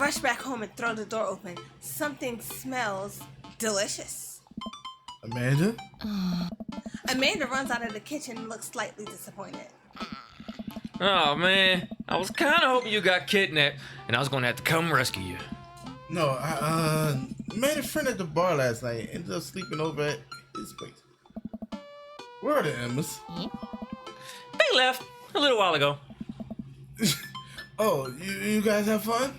rush back home and throw the door open. Something smells delicious. Amanda? Amanda runs out of the kitchen and looks slightly disappointed. Oh, man. I was kind of hoping you got kidnapped, and I was going to have to come rescue you. No, I made a friend at the bar last night. Ended up sleeping over at his place. Where are the Emmas? They left a little while ago. Oh, you guys have fun?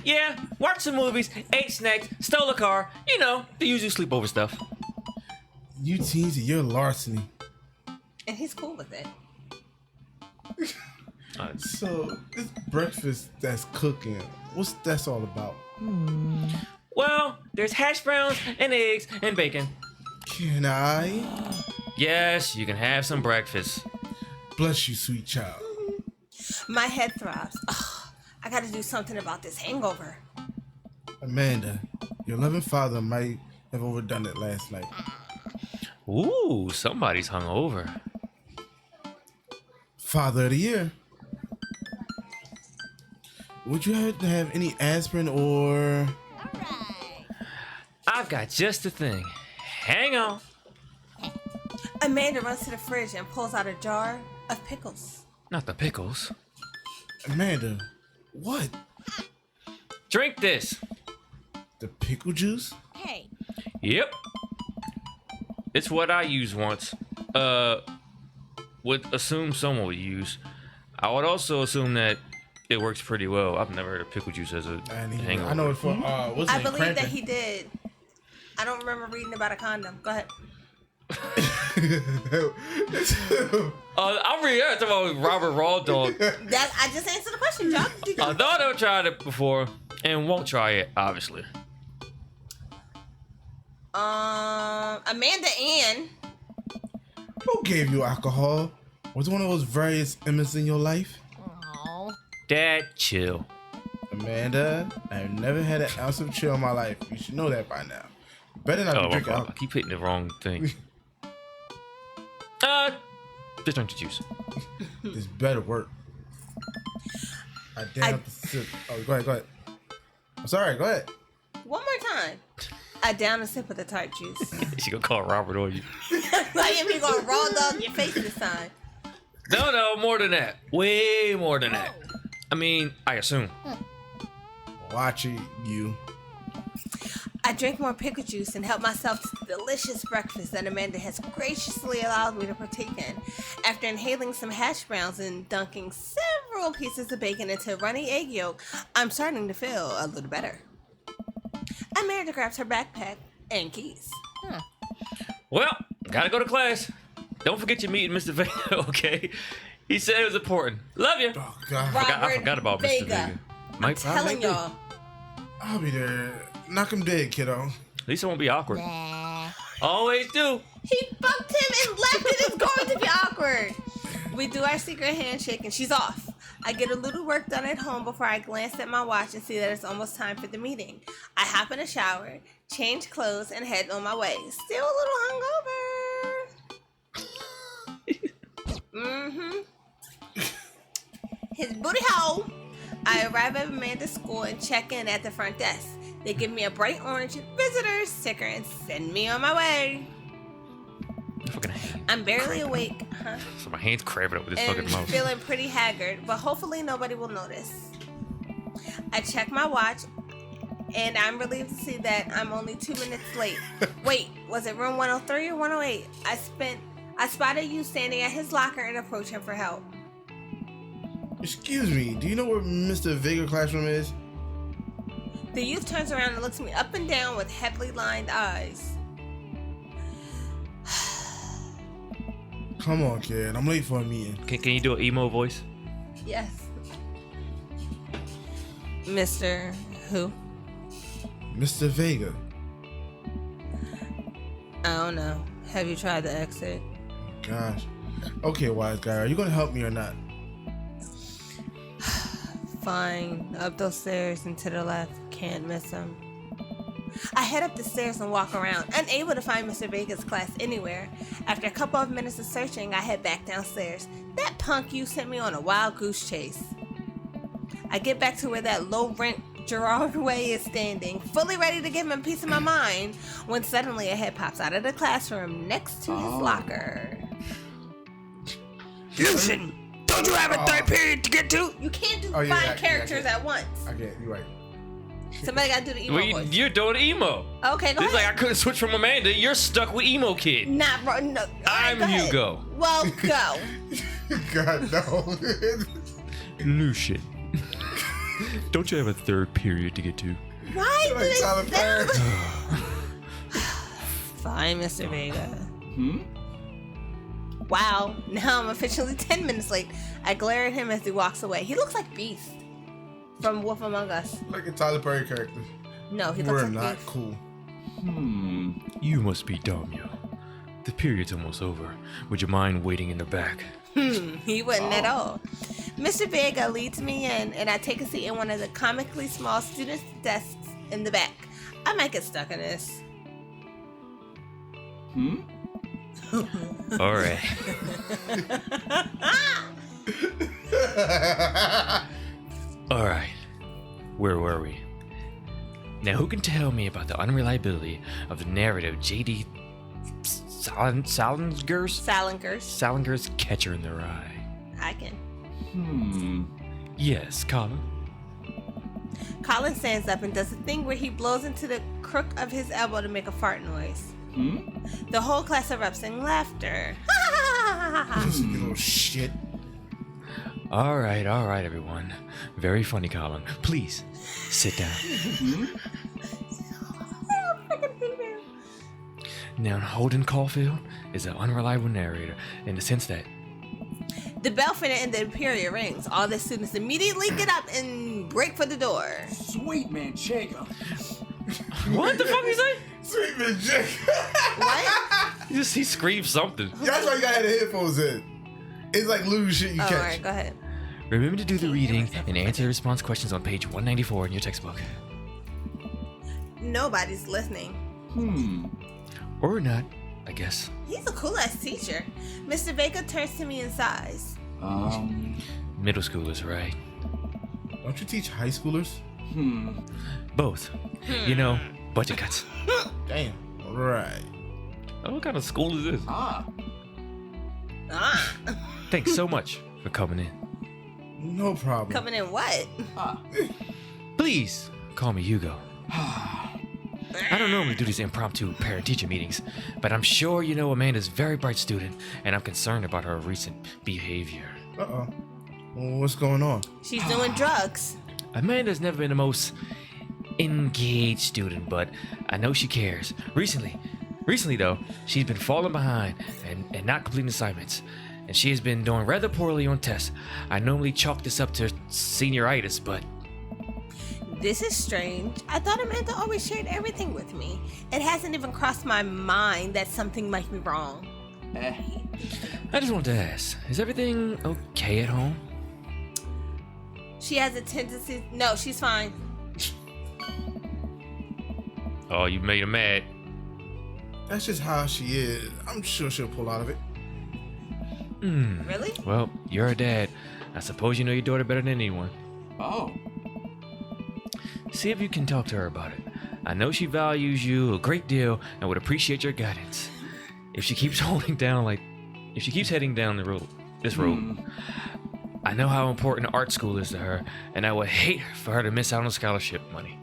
Yeah, watched some movies, ate snacks, stole a car. You know, the usual sleepover stuff. You teens and your larceny. And he's cool with it. So, this breakfast that's cooking, what's that's all about? Well, there's hash browns and eggs and bacon. Can I? Yes, you can have some breakfast. Bless you, sweet child. My head throbs. Ugh, I gotta do something about this hangover. Amanda, your loving father might have overdone it last night. Ooh, somebody's hungover. Father of the year. Would you have to have any aspirin or... I've got just the thing. Hang on. Amanda runs to the fridge and pulls out a jar of pickles. Not the pickles. Amanda, what? Drink this. The pickle juice? Hey. Yep. It's what I used once. Would assume someone would use. I would also assume that it works pretty well. I've never heard of pickle juice as a hangover. I know it for, what's I it, believe cramping? that he did. I don't remember reading about a condom. Go ahead. I'm reading talking about Robert Raw Dog. I just answered the question, John. I thought I've tried it before and won't try it, obviously. Amanda Ann. Who gave you alcohol? Was it one of those various Emmys in your life? Oh. Dad, chill. Amanda, I've never had an ounce of chill in my life. You should know that by now. Better not Oh, be my drinking fault. I alcohol. keep hitting the wrong thing. Just drink the juice. This better work. I damn the sip. Oh, go ahead. I'm sorry, go ahead. One more time. I down a sip of the tart juice. She gonna call Robert on you. Like if you're gonna raw dog your face this time. No, more than that. Way more than that. I mean, I assume. Watching you. I drink more pickle juice and help myself to the delicious breakfast that Amanda has graciously allowed me to partake in. After inhaling some hash browns and dunking several pieces of bacon into runny egg yolk, I'm starting to feel a little better. Amanda grabs her backpack and keys. Well, gotta go to class. Don't forget your meeting, Mr. Vega, okay? He said it was important. Love you. Oh, God. I forgot about Mr. Vega. Vega. I'm telling y'all. I'll be there. Knock him dead, kiddo. At least it won't be awkward. Nah. Always do. He fucked him and left it. It's going to be awkward. We do our secret handshake and she's off. I get a little work done at home before I glance at my watch and see that it's almost time for the meeting. I hop in a shower, change clothes, and head on my way. Still a little hungover. His booty hole. I arrive at Amanda's school and check in at the front desk. They give me a bright orange visitor sticker and send me on my way. I'm barely awake, So my hand's cramping up with this fucking and mouse. feeling pretty haggard, but hopefully nobody will notice. I check my watch, and I'm relieved to see that I'm only 2 minutes late. Wait, was it room 103 or 108? I spotted you standing at his locker and approached him for help. Excuse me, do you know where Mr. Vega classroom is? The youth turns around and looks me up and down with heavily lined eyes. Come on, kid. I'm late for a meeting. Can you do an emo voice? Yes. Mr. Who? Mr. Vega. I don't know. Have you tried the exit? Gosh. Okay, wise guy. Are you going to help me or not? Fine. Up those stairs and to the left. Can't miss him. I head up the stairs and walk around, unable to find Mr. Vega's class anywhere. After a couple of minutes of searching, I head back downstairs. That punk you sent me on a wild goose chase. I get back to where that low-rent Gerard Way is standing, fully ready to give him a piece of my mind, when suddenly a head pops out of the classroom next to his locker. Houston, don't you have a third period to get to? You can't do 5 characters at once. I can't. You're right. Somebody got to do the emo voice. You're doing emo. Okay, go It's ahead. like I couldn't switch from Amanda. You're stuck with emo kid. Not right. No. I'm Hugo. Well, go. God, no. Lucian. Don't you have a third period to get to? Why Like did Tyler Perry. Fine, Mr. Vega. Wow, now I'm officially 10 minutes late. I glare at him as he walks away. He looks like Beast from Wolf Among Us. Like a Tyler Perry character. No, he looks We're like not Beast. cool. You must be Damio. The period's almost over. Would you mind waiting in the back? He wouldn't at all. Mr. Vega leads me in, and I take a seat in one of the comically small students' desks in the back. I might get stuck in this. All right. All right. Where were we? Now, who can tell me about the unreliability of the narrative J.D. Salinger's Catcher in the Rye? I can. Yes, Colin. Colin stands up and does a thing where he blows into the crook of his elbow to make a fart noise. The whole class erupts in laughter. You little shit. All right, everyone. Very funny, Colin. Please, sit down. Now, Holden Caulfield is an unreliable narrator in the sense that The bell for the end of the period rings. All the students immediately get up and break for the door. Sweet manchego. what the fuck he say? Sweet Magic. What? He screamed something. That's why you gotta have the headphones in. It's like loose shit you Oh, catch. alright, go ahead. Remember to do the reading and answer response questions on page 194 in your textbook. Nobody's listening. Or not, I guess. He's a cool ass teacher. Mr. Vega turns to me and sighs. Middle schoolers, right? Don't you teach high schoolers? Both. You know, budget cuts. Damn. All right. Oh, what kind of school is this? Ah. Thanks so much for coming in. No problem. Coming in what? Please, call me Hugo. I don't normally do these impromptu parent-teacher meetings, but I'm sure you know Amanda's a very bright student, and I'm concerned about her recent behavior. Uh-oh. Well, what's going on? She's doing drugs. Amanda's never been the most engaged student, but I know she cares. Recently though, she's been falling behind and not completing assignments, and she has been doing rather poorly on tests. I normally chalk this up to senioritis, but This is strange. I thought Amanda always shared everything with me. It hasn't even crossed my mind that something might be wrong. I just wanted to ask, is everything okay at home? She has a tendency... No, she's fine. Oh, you made her mad. That's just how she is. I'm sure she'll pull out of it. Really? Well, you're a dad. I suppose you know your daughter better than anyone. Oh. See if you can talk to her about it. I know she values you a great deal and would appreciate your guidance. If she keeps heading down this road, I know how important art school is to her, and I would hate for her to miss out on scholarship money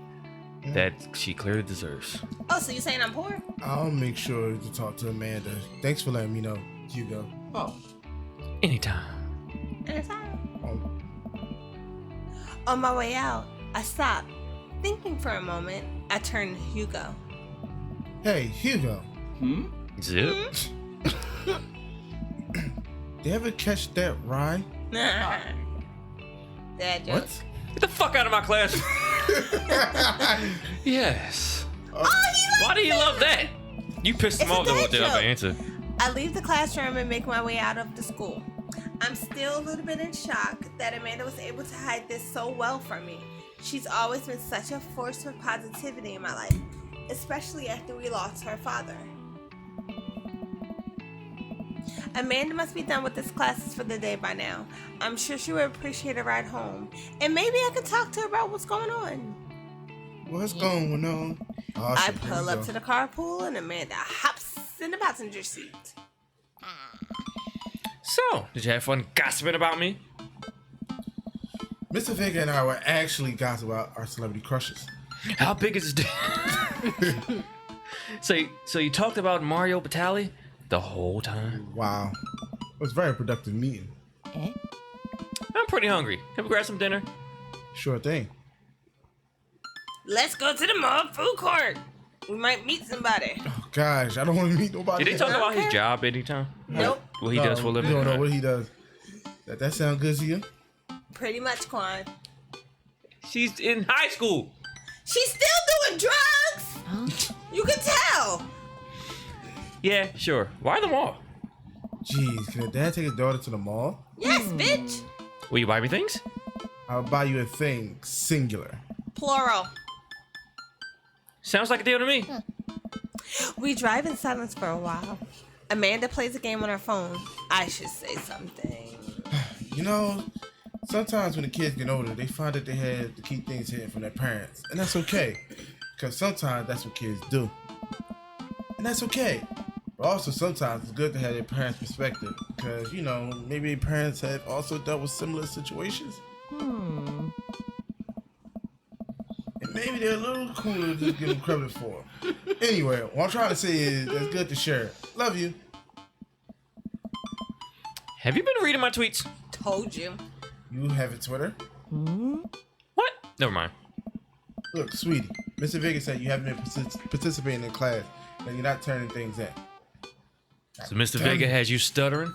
that she clearly deserves. Oh, so you're saying I'm poor? I'll make sure to talk to Amanda. Thanks for letting me know, Hugo. Oh. Anytime. Anytime. Oh, On my way out, I stop. Thinking for a moment, I turn to Hugo. hey, Hugo. Zip. Did you ever catch that rye? Dad joke. What? Get the fuck out of my class. Yes. Why do you love that? You pissed him It's a off though with dad the other joke. answer. I leave the classroom and make my way out of the school. I'm still a little bit in shock that Amanda was able to hide this so well from me. She's always been such a force for positivity in my life, especially after we lost her father. Amanda must be done with his classes for the day by now. I'm sure she would appreciate a ride home. And maybe I could talk to her about what's going on. What's going on? Oh, I shit, here pull we up go. to the carpool and Amanda hops in the passenger seat. So, did you have fun gossiping about me? Mr. Vega and I were actually gossiping about our celebrity crushes. How big is this? So you talked about Mario Batali the whole time? Wow. It was a very productive meeting. I'm pretty hungry. Can we grab some dinner? Sure thing. Let's go to the mall food court. We might meet somebody. Oh, gosh, I don't want to meet nobody. Did they talk about his Okay. job anytime? Nope. What he does for a living? You don't know what he does. That sound good to you? Pretty much, Quan. She's in high school. She's still doing drugs. You can tell. Yeah, sure. Why the mall? Jeez, can a dad take his daughter to the mall? Yes, bitch. Will you buy me things? I'll buy you a thing, singular. Plural. Sounds like a deal to me. We drive in silence for a while. Amanda plays a game on her phone. I should say something. You know, sometimes when the kids get older, they find that they have to keep things hidden from their parents. And that's okay. Because sometimes that's what kids do. And that's okay. But also sometimes it's good to have their parents' perspective. Because, you know, maybe their parents have also dealt with similar situations. And maybe they're a little cooler to just give them credit for. Anyway, what I'm trying to say is it's good to share. Love you. Have you been reading my tweets? Told you. You have a Twitter? What? Never mind. Look, sweetie, Mr. Vegas said you haven't been participating in class and you're not turning things in. So Mr. Vega has you stuttering?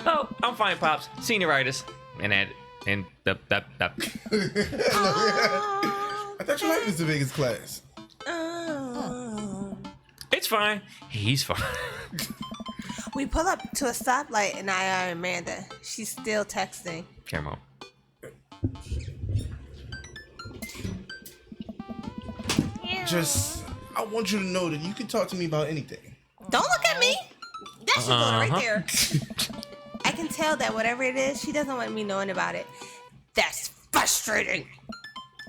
Oh, I'm fine, Pops. Senioritis. And the. I thought you liked Mr. Vegas' class. It's fine. He's fine. We pull up to a stoplight and I are Amanda. She's still texting. Come on. Just, I want you to know that you can talk to me about anything. Don't look at me. That's your daughter right there. I can tell that whatever it is, she doesn't want me knowing about it. That's frustrating.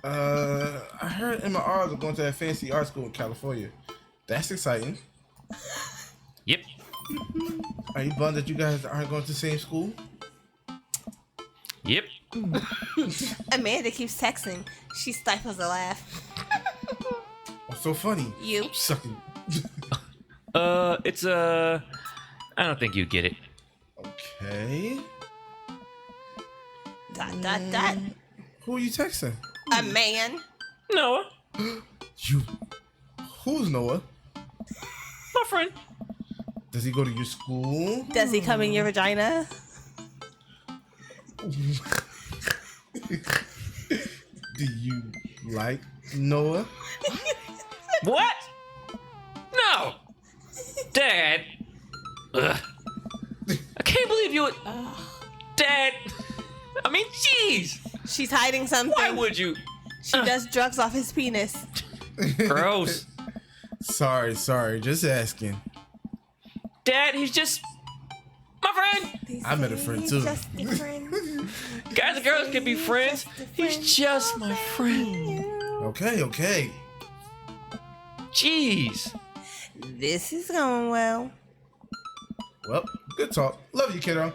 I heard Emma R's are going to that fancy art school in California. That's exciting. Yep. Are you bummed that you guys aren't going to the same school? Yep. Amanda keeps texting. She stifles a laugh. What's so funny? You. Sucking. It's I don't think you get it. Okay. ... Who are you texting? A man. Noah, You. Who's Noah? my friend. Does he go to your school? Does he come in your vagina? Do you like Noah? What? No. Dad. Ugh. I can't believe you would. Dad. I mean, jeez. She's hiding something. Why would you? She does drugs off his penis. Gross. Sorry, just asking. Dad, he's just my friend. I met a friend too. Just a friend. Guys and girls can be friends. He's just my friend. Okay. Jeez. This is going well. Well, good talk. Love you, kiddo.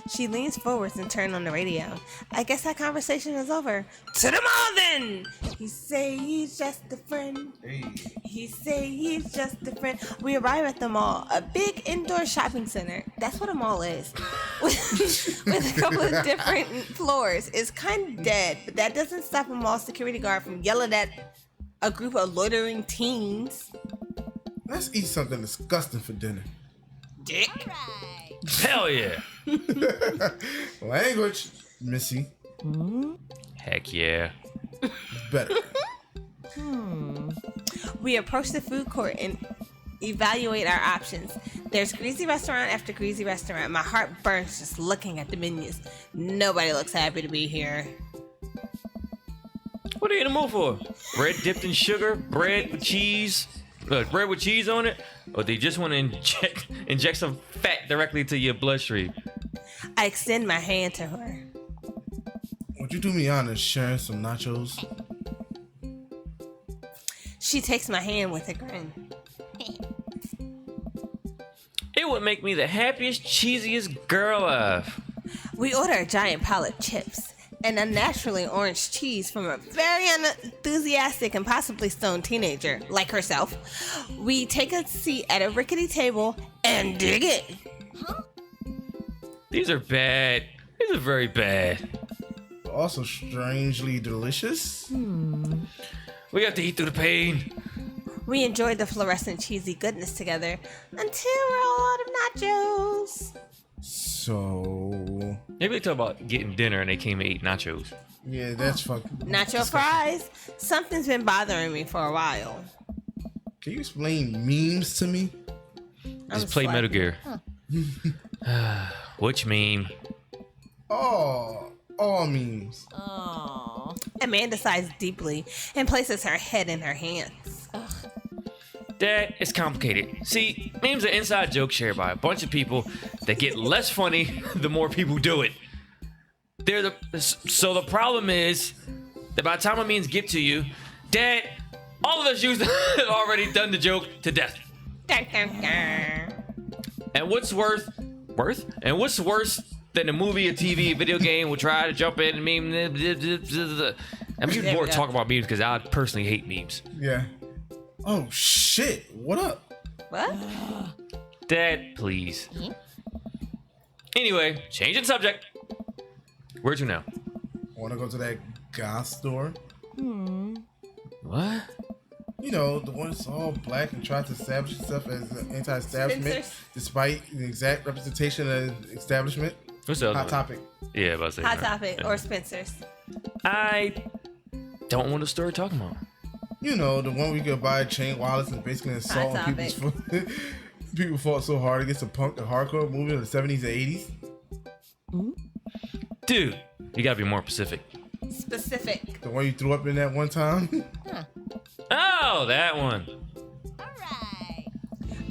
She leans forwards and turns on the radio. I guess that conversation is over. To the mall then! He say he's just a friend. Hey. He say he's just a friend. We arrive at the mall, a big indoor shopping center. That's what a mall is. with a couple of different floors. It's kind of dead, but that doesn't stop a mall security guard from yelling at a group of loitering teens. Let's eat something disgusting for dinner. Dick. Hell yeah. Language, Missy. Heck yeah. Better. We approach the food court and evaluate our options. There's greasy restaurant after greasy restaurant. My heart burns just looking at the menus. Nobody looks happy to be here. What are you in the mood for? Bread dipped in sugar? Bread with cheese? bread with cheese on it, or do you just want to inject some fat directly to your bloodstream? I extend my hand to her. Would you do me honor sharing some nachos? She takes my hand with a grin. It would make me the happiest, cheesiest girl alive. We order a giant pile of chips and unnaturally orange cheese from a very unenthusiastic and possibly stoned teenager like herself. We take a seat at a rickety table and dig it. These are bad. These are very bad. Also strangely delicious. We have to eat through the pain. We enjoyed the fluorescent cheesy goodness together until we're all out of nachos. So Maybe they talk about getting dinner and they came and ate nachos. yeah, that's fucking. Nacho fries? Something's been bothering me for a while. Can you explain memes to me? Just play Metal Gear. Which meme? Oh, all memes. Oh. Amanda sighs deeply and places her head in her hands. Dad, it's complicated. See, memes are inside jokes shared by a bunch of people that get less funny the more people do it. So the problem is that by the time the memes get to you, Dad, all of us used to have already done the joke to death. Dun, dun, dun. And what's worse than a movie, a TV, a video game will try to jump in and meme. I'm getting There we bored go. talking about memes because I personally hate memes. Yeah. Oh shit! What up? What? Dad, please. Anyway, changing subject. Where'd you now? Want to go to that goth store? What? You know, the one that's all black and tries to establish itself as an anti-establishment, Spencer's? despite the exact representation of the establishment. What's the other Hot one? topic. Yeah, about to say. Hot that. Topic or Spencer's? I don't want a story talking about. You know, the one we could buy chain wallets and basically assault Hot people's foot. People fought so hard against the punk and hardcore movement of the 70s and 80s. Dude, you gotta be more specific. Specific. The one you threw up in that one time. Oh, that one.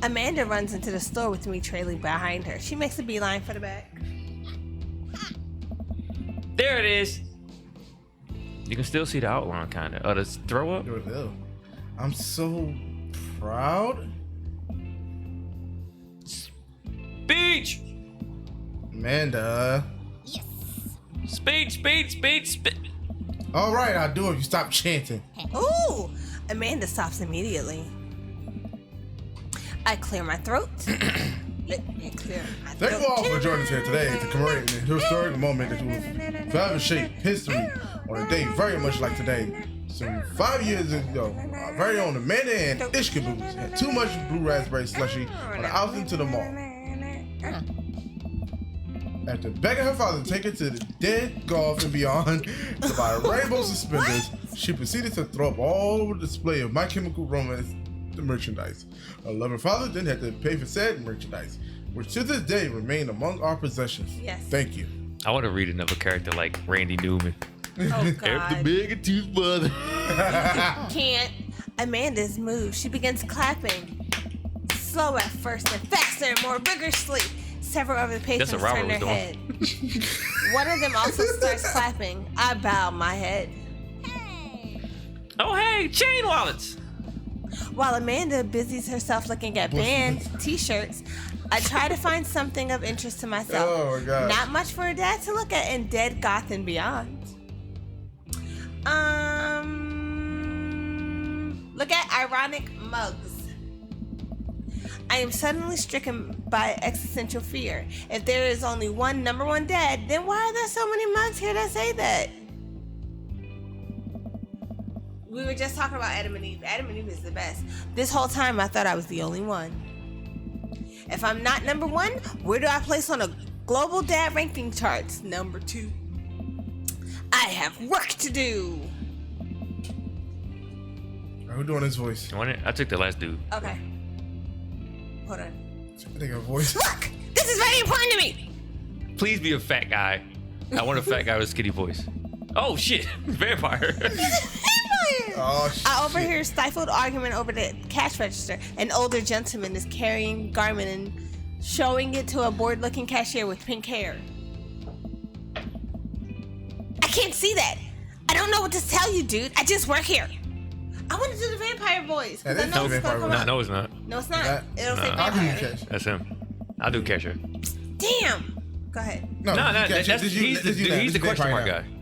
Amanda runs into the store with me trailing behind her. She makes a beeline for the back. There it is. You can still see the outline, kind of. Oh, the throw up? I'm so proud. Speech! Amanda. Speech! All right, I'll do it if you stop chanting. Ooh! Amanda stops immediately. I clear my throat. Let me clear my throat. Thank you all for joining us here today to commemorate the historic moment that will forever shape history on a day very much like today. So 5 years ago, our very own Amanda and Ishkaboos had too much blue raspberry slushy on the outing to the mall. After begging her father to take her to the dead golf and beyond to buy rainbow suspenders, she proceeded to throw up all over the display of My Chemical Romance the merchandise. Her loving father then had to pay for said merchandise, which to this day remain among our possessions. Yes. Thank you. I want to read another character like Randy Newman. Oh, God. big and tooth mother. Can't. Amanda's moved. She begins clapping. Slow at first and faster and more vigorously. Several other patrons That's what turn Robert their was head. One of them also starts clapping. I bow my head. Oh, hey, chain wallets. While Amanda busies herself looking at band t-shirts, I try to find something of interest to myself. Oh my God. Not much for a dad to look at in Dead Goth and Beyond. Look at ironic mugs. I am suddenly stricken by existential fear. If there is only one number one dad, then why are there so many mugs here that say that? We were just talking about Adam and Eve. Adam and Eve is the best. This whole time I thought I was the only one. If I'm not number one, where do I place on a global dad ranking charts? Number 2. I have work to do. Who's doing his voice? You want it? I took the last dude. Okay. Hold on. I think her voice. Look! This is very important to me! Please be a fat guy. I want a fat guy with a skinny voice. Oh shit, vampire. Oh, shit. I overhear stifled argument over the cash register. An older gentleman is carrying garment and showing it to a bored-looking cashier with pink hair. I can't see that. I don't know what to tell you, dude. I just work here. I want to do the vampire voice. That 'cause I is know the it's gonna vampire come voice. up. No, it's not. No, it's not. That- It'll say I'll give you vampire. cash. That's him. I'll do cashier. Damn. Go ahead. No, cash. that's, This you- he's this you now. the This you question vampire mark now. guy.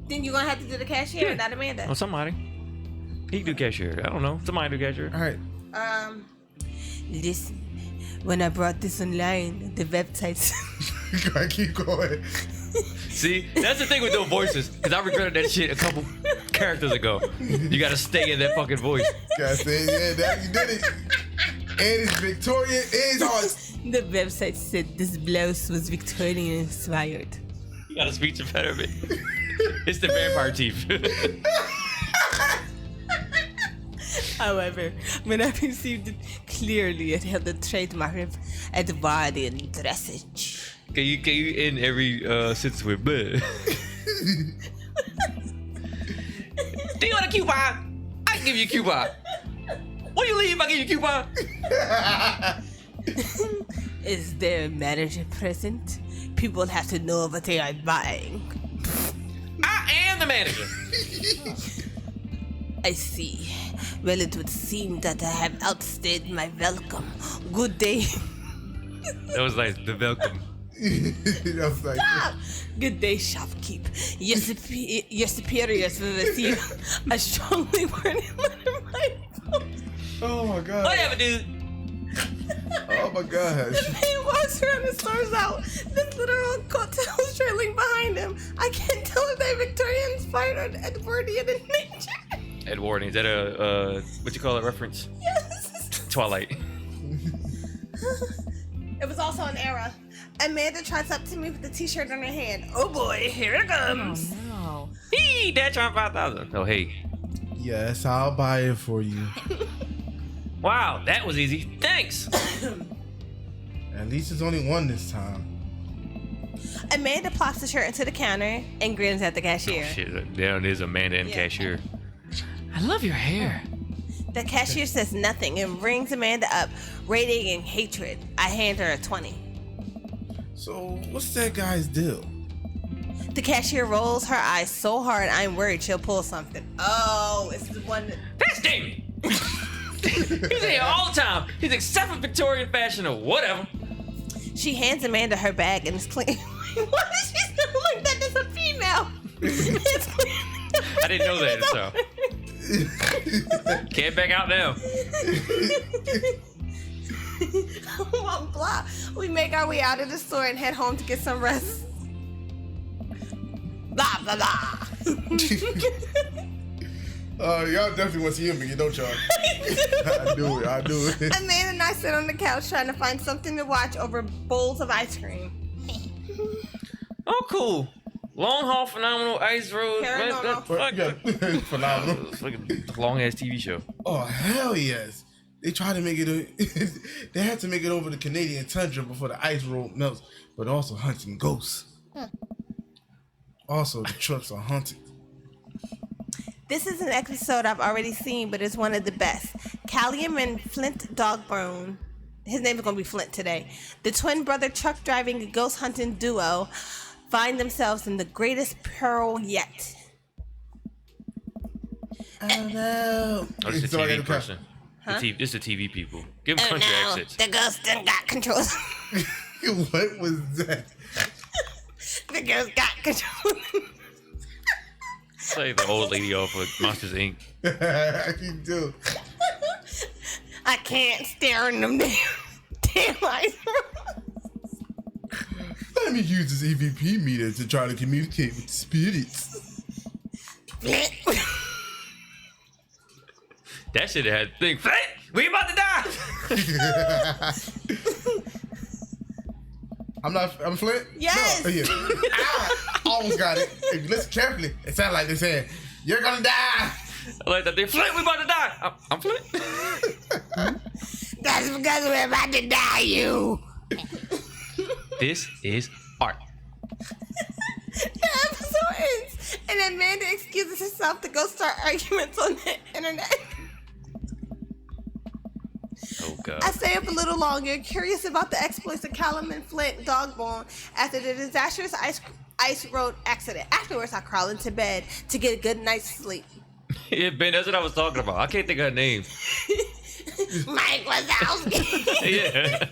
Then you're gonna have to do the cashier, Yeah. not Amanda. Oh, somebody. He can do cashier. I don't know. Somebody do cashier. All right. Listen. When I brought this online, the website. Go ahead, keep going. See, that's the thing with those voices. Because I regretted that shit a couple characters ago. You gotta stay in that fucking voice. Gotta say, yeah, that, you did it. And it's Victorian. It's hard. The website said this blouse was Victorian inspired. You got a speech impediment. It's the vampire teeth. However, when I perceived it clearly, it held the trademark of Edwardian dressage. Can you end every sentence with bleh? Do you want a coupon? I can give you a coupon. What do you leave if I give you a coupon? Is there a manager present? People have to know what they are buying. I am the manager. I see. Well, it would seem that I have outstayed my welcome. Good day. That was like the welcome. That's like, Good day, shopkeep. Your superiors will receive a strongly worded letter by post. oh my god. Whatever, dude. Oh my gosh. The man walks around and storms out. This literal coattails trailing behind him. I can't tell if they're Victorian inspired or Edwardian in nature. Edwardian, is that a what you call it reference? Yes. Twilight. It was also an era. Amanda trots up to me with the t-shirt in her hand. Oh boy, here it comes. No. Hey, that Trump 5,000. Oh, hey. Yes, I'll buy it for you. Wow, that was easy. Thanks. At least it's only one this time. Amanda plops the shirt into the counter and grins at the cashier. Shit, down is Amanda and Yeah. cashier. I love your hair. The cashier says nothing and rings Amanda up, radiating hatred. I hand her a 20. So, what's that guy's deal? The cashier rolls her eyes so hard I'm worried she'll pull something. Oh, it's the one that... That's Damien. He's in here all the time. He's except for Victorian fashion or whatever. She hands Amanda her bag and it's clean. Why does she still like that? That's a female. It's clean. I didn't know that, so. Can't back out now. Blah, blah. We make our way out of the store and head home to get some rest. Blah, blah, blah. Y'all definitely want to see him again, don't y'all? I do it. Amanda and I sit on the couch trying to find something to watch over bowls of ice cream. Oh, cool. Long haul phenomenal ice road. Paranormal. Phenomenal. It's like a long ass TV show. Oh, hell yes. They tried to make it, they had to make it over the Canadian tundra before the ice road melts, but also hunting ghosts. Also, the trucks are haunted. This is an episode I've already seen, but it's one of the best. Callium and Flint Dogbone. His name is going to be Flint today. The twin brother truck driving ghost hunting duo find themselves in the greatest peril yet. I don't know. Oh, this is a So I TV gotta person. Huh? This is the TV people. Give them Oh country no, accents. the ghost done got control. What was that? The ghost got control. It's like the old lady off of Monsters Inc. You do. I can't stare in them damn eyes. Let me use this EVP meter to try to communicate with spirits. That shit had big Flint. We about to die. I'm Flint? Yes. No, yeah. Almost got it. If you listen carefully, it sounds like they're saying, you're gonna die. I like that. They Flint. We about to die. I'm Flint. That's because we're about to die, you. This is art. The episode ends, and Amanda excuses herself to go start arguments on the internet. Oh god. I stay up a little longer, curious about the exploits of Callum and Flint Dogbone after the disastrous ice road accident. Afterwards, I crawl into bed to get a good night's sleep. Yeah, Ben, that's what I was talking about. I can't think of her name. Mike Wazowski. Yeah.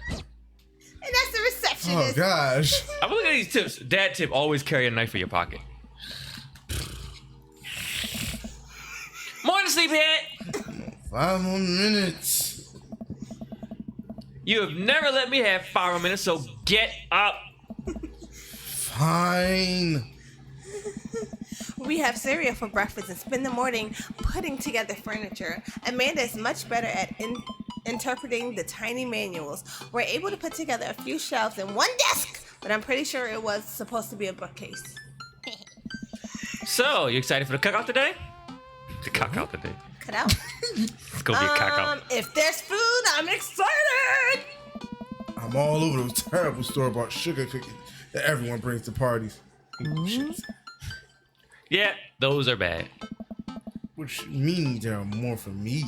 And that's the receptionist. Oh gosh. I'm looking at these tips. Dad tip: always carry a knife in your pocket. Morning, sleepyhead. 5 more minutes. You have never let me have 5 more minutes, so get up. Fine. We have cereal for breakfast and spend the morning putting together furniture. Amanda is much better at interpreting the tiny manuals. We're able to put together a few shelves and one desk, but I'm pretty sure it was supposed to be a bookcase. So, you excited for the cookout today? The cookout today. Cut out. It's gonna be a cookout. If there's food, I'm excited. I'm all over those terrible store-bought sugar cookies that everyone brings to parties. Shit. Yeah, those are bad. Which means there are more for me.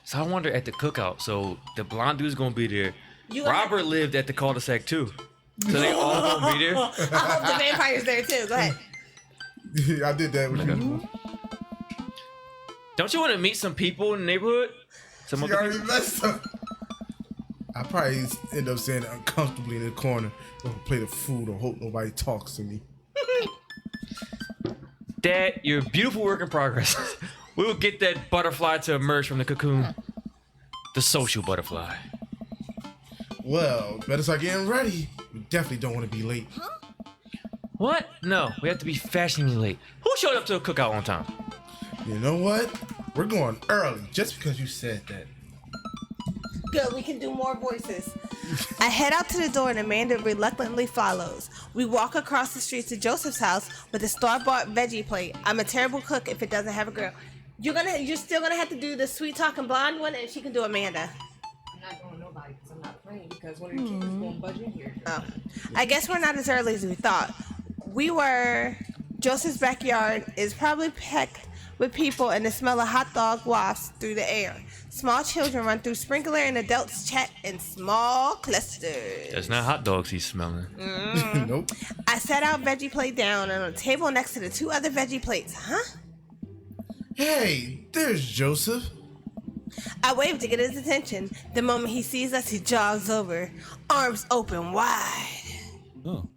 So I wonder at the cookout. So the blonde dude's gonna be there. You Robert lived at the cul-de-sac too. So they all gonna be there. I hope the vampire's there too. Go ahead. I did that with you. Don't you want to meet some people in the neighborhood? Some She other already people? messed up. I probably end up standing uncomfortably in the corner with a plate of food or hope nobody talks to me. Dad, you're a beautiful work in progress. We will get that butterfly to emerge from the cocoon. The social butterfly. Well, better start getting ready. We definitely don't want to be late. What? No, we have to be fashionably late. Who showed up to a cookout on time? You know what? We're going early just because you said that. Good, we can do more voices. I head out to the door and Amanda reluctantly follows. We walk across the street to Joseph's house with a store-bought veggie plate. I'm a terrible cook if it doesn't have a grill. You're still gonna have to do the sweet talking blonde one, and she can do Amanda. I'm not going nobody because I'm not playing because one of your kids is going to budge in here. Oh, I guess we're not as early as we thought. Joseph's backyard is probably packed with people, and the smell of hot dog wafts through the air. Small children run through sprinkler, and adults chat in small clusters. That's not hot dogs he's smelling. Nope. I set our veggie plate down on a table next to the 2 other veggie plates. Huh? Hey, there's Joseph. I wave to get his attention. The moment he sees us, he jogs over, arms open wide. Oh.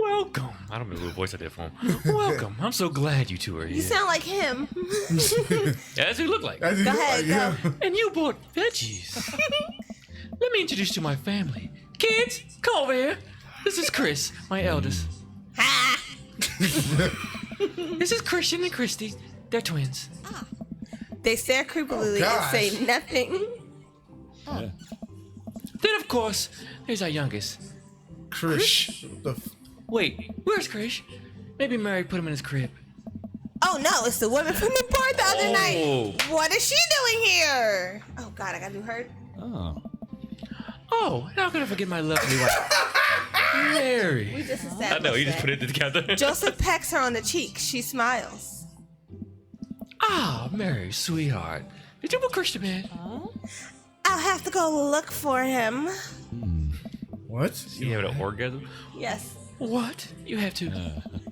Welcome. I don't remember what voice I did for him. Welcome. I'm so glad you two are here. You sound like him. Yeah, that's who you look like. That's Go ahead, go. And you bought veggies. Let me introduce you to my family. Kids, come over here. This is Chris, my eldest. Ha! This is Christian and Christy. They're twins. They stare creepily and gosh. say nothing. Then, of course, there's our youngest. Krish. Wait, where's Krish? Maybe Mary put him in his crib. Oh no, it's the woman from the bar the other Oh. night. What is she doing here? Oh God, I gotta do her. Oh. Oh, how could I forget my lovely wife? Mary. We just established I know, you just that. put it together. Joseph pecks her on the cheek. She smiles. Ah, Mary, sweetheart. Did you put Krish to bed? I'll have to go look for him. What? You have an orgasm? Yes. What? You have to.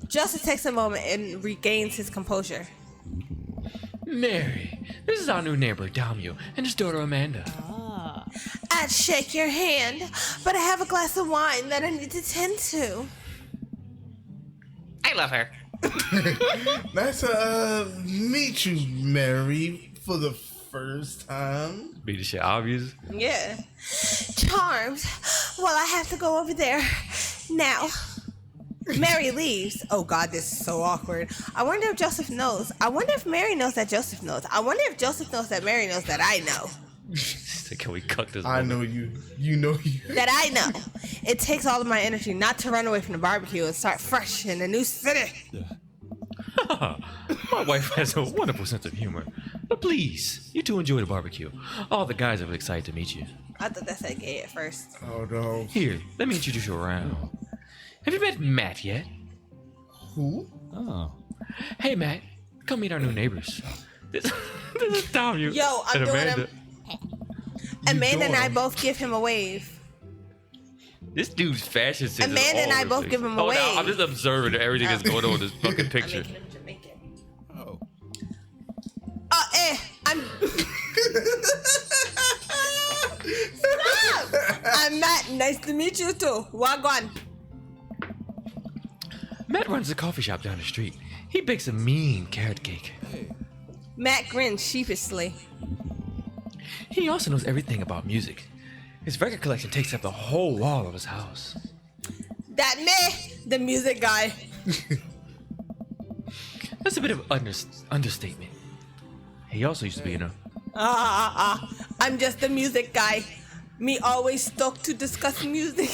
Joseph takes a moment and regains his composure. Mary, this is our new neighbor, Damio, and his daughter, Amanda. I'd shake your hand, but I have a glass of wine that I need to tend to. I love her. Nice to meet you, Mary, for the first time. Be the shit obvious. Yeah. Charmed. Well, I have to go over there now. Mary leaves. Oh God, this is so awkward. I wonder if Joseph knows. I wonder if Mary knows that Joseph knows. I wonder if Joseph knows that Mary knows that I know. Can we cut this? I know you. You know you. That I know. It takes all of my energy not to run away from the barbecue and start fresh in a new city. My wife has a wonderful sense of humor. But please, you two enjoy the barbecue. All the guys are excited to meet you. I thought that said gay at first. Oh no. Here, let me introduce you around. Have you met Matt yet? Who? Oh. Hey, Matt, come meet our new neighbors. This is Damio. Yo, I'm and doing Amanda. him. Amanda and I doing both give him a wave. This dude's fashion sense is Amanda and all I over the both place. give him a Oh, now I'm wave. just observing everything that's going on in this fucking I'm picture. making him Jamaican. Oh. I'm. Stop! I'm Matt. Nice to meet you too. Wagwan. Matt runs a coffee shop down the street. He bakes a mean carrot cake. Matt grins sheepishly. He also knows everything about music. His record collection takes up the whole wall of his house. That me, the music guy. That's a bit of understatement. He also used to be in a... I'm just the music guy. Me always stuck to discuss music,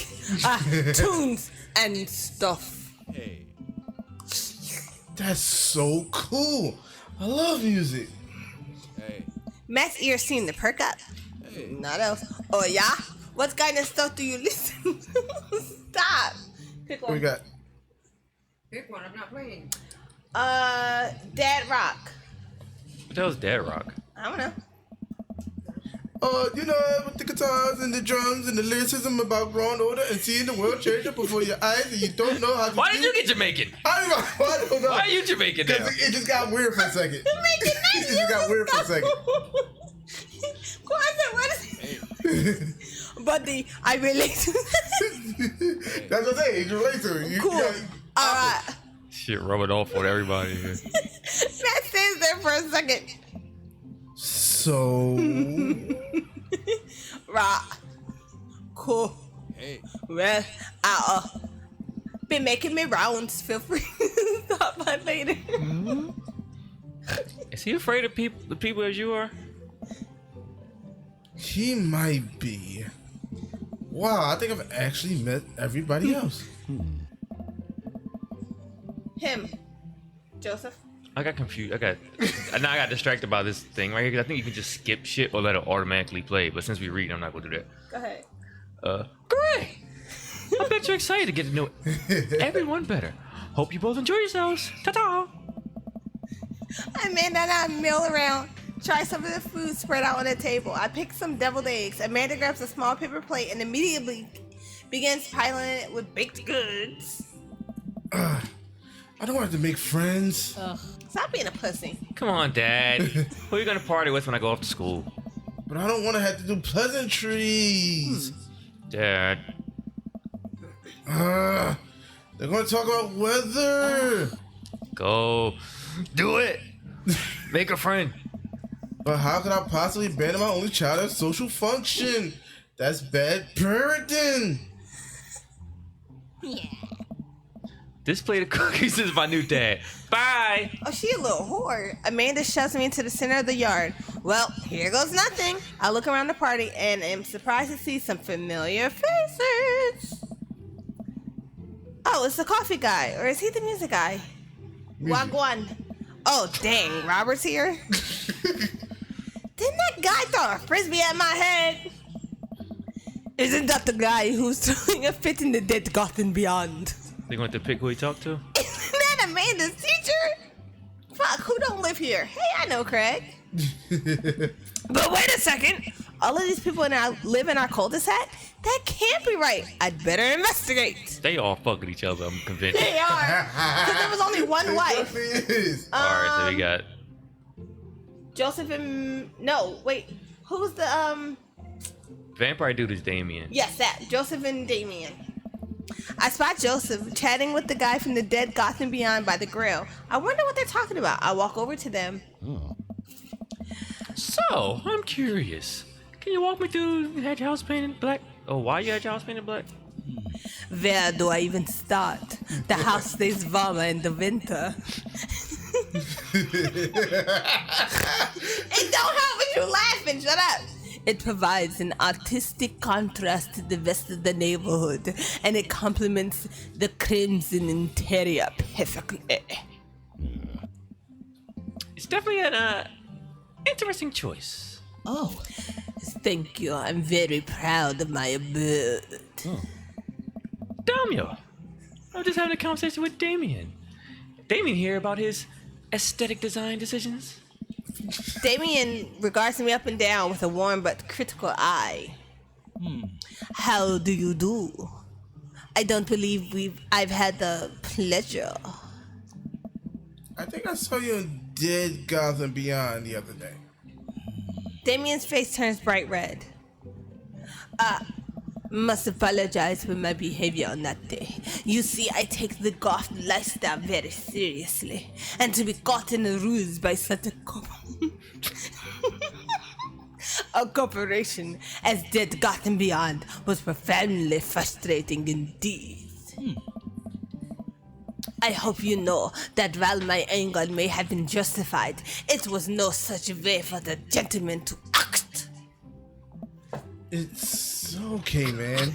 tunes and stuff. That's so cool. I love music. Matt's ears seem to perk up. Not else. Oh yeah? What kind of stuff do you listen to? Stop. Pick What we one. got? Pick one. I'm not playing. Dad Rock. What the hell's Dad Rock? I don't know. You know, with the guitars and the drums and the lyricism about growing older and seeing the world change up before your eyes and you don't know how to Why do did you get Jamaican? I don't know. Why are you Jamaican now? Because it just got weird for a second. It just got weird for a second. Kwanzaa, what is it? Buddy, I relate to that. That's what I'm saying. You relate to it. You Cool. gotta- Alright. Shit, rub it off on everybody here. Matt stays there for a second. So, Rock. Cool. Well, I'll been making me rounds. Feel free to stop by later. Is he afraid of the people as you are? he might be. Wow, I think I've actually met everybody else. Him. Joseph. I got confused. I got distracted by this thing right here because I think you can just skip shit or let it automatically play. But since we read, I'm not gonna do that. Go ahead. Great! I bet you're excited to get to know everyone better. Hope you both enjoy yourselves. Ta-ta! Amanda and I mill around. Try some of the food spread out on the table. I pick some deviled eggs. Amanda grabs a small paper plate and immediately begins piling it with baked goods. I don't have to make friends. Ugh. Stop being a pussy. Come on, Dad. Who are you gonna party with when I go off to school? But I don't want to have to do pleasantries. Dad. They're going to talk about weather. Go. Do it. Make a friend. But how could I possibly abandon my only child at social function? That's bad parenting. Yeah. This plate of cookies is my new dad. Bye. Oh, she a little whore. Amanda shoves me into the center of the yard. Well, here goes nothing. I look around the party and am surprised to see some familiar faces. Oh, it's the coffee guy. Or is he the music guy? Wagwan. Oh, dang. Robert's here? Didn't that guy throw a frisbee at my head? Isn't that the guy who's throwing a fit in the dead Gotham Beyond? They going to pick who he talked to? Isn't that Amanda's teacher? Fuck, who don't live here? Hey, I know Craig. But wait a second. All of these people live in our cul-de-sac? That can't be right. I'd better investigate. They all fucking each other, I'm convinced. They are. Because there was only one wife. Alright, so we got... Joseph and... No, wait. Who's the, Vampire dude is Damien. Yes, that. Joseph and Damien. I spot Joseph chatting with the guy from the dead Gotham Beyond by the grill. I wonder what they're talking about. I walk over to them. So, I'm curious. Can you walk me through you had your house painted black? Oh, why you had your house painted black? Where do I even start? The house stays warmer in the winter. It don't help when you laughing. Shut up. It provides an artistic contrast to the rest of the neighborhood, and it complements the crimson interior perfectly. It's definitely an interesting choice. Oh, thank you. I'm very proud of my abode. Damio! I was just having a conversation with Damien. Damien hear about his aesthetic design decisions? Damien regards me up and down with a warm but critical eye. How do you do? I don't believe I've had the pleasure. I think I saw you in Dead Gotham Beyond the other day. Damien's face turns bright red. Must apologize for my behavior on that day. You see, I take the goth lifestyle very seriously, and to be caught in a ruse by such a corporation as Dead Gotham Beyond was profoundly frustrating indeed. I hope you know that while my anger may have been justified, it was no such way for the gentleman to act. It's okay, man.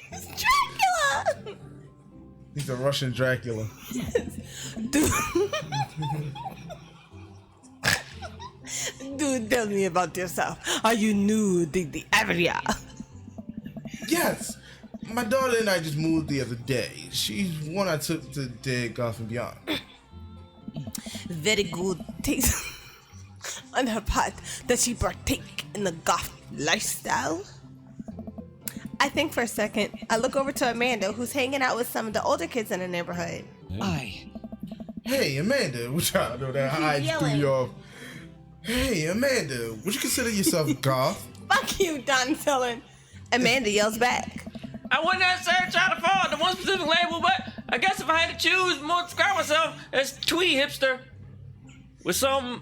Dracula! He's a Russian Dracula. Dude, tell me about yourself. Are you new to the area? Yes. My daughter and I just moved the other day. She's one I took to Dead Gotham Beyond. Very good taste on her part. Does she partake in the goth lifestyle? I think for a second. I look over to Amanda, who's hanging out with some of the older kids in the neighborhood. Hey, Amanda. What y'all do that? I just threw you off. Hey, Amanda. Would you consider yourself goth? Fuck you, Don Tillin. Amanda yells back. I wouldn't necessarily try to fall into one specific label, but I guess if I had to choose, more describe myself as twee hipster with some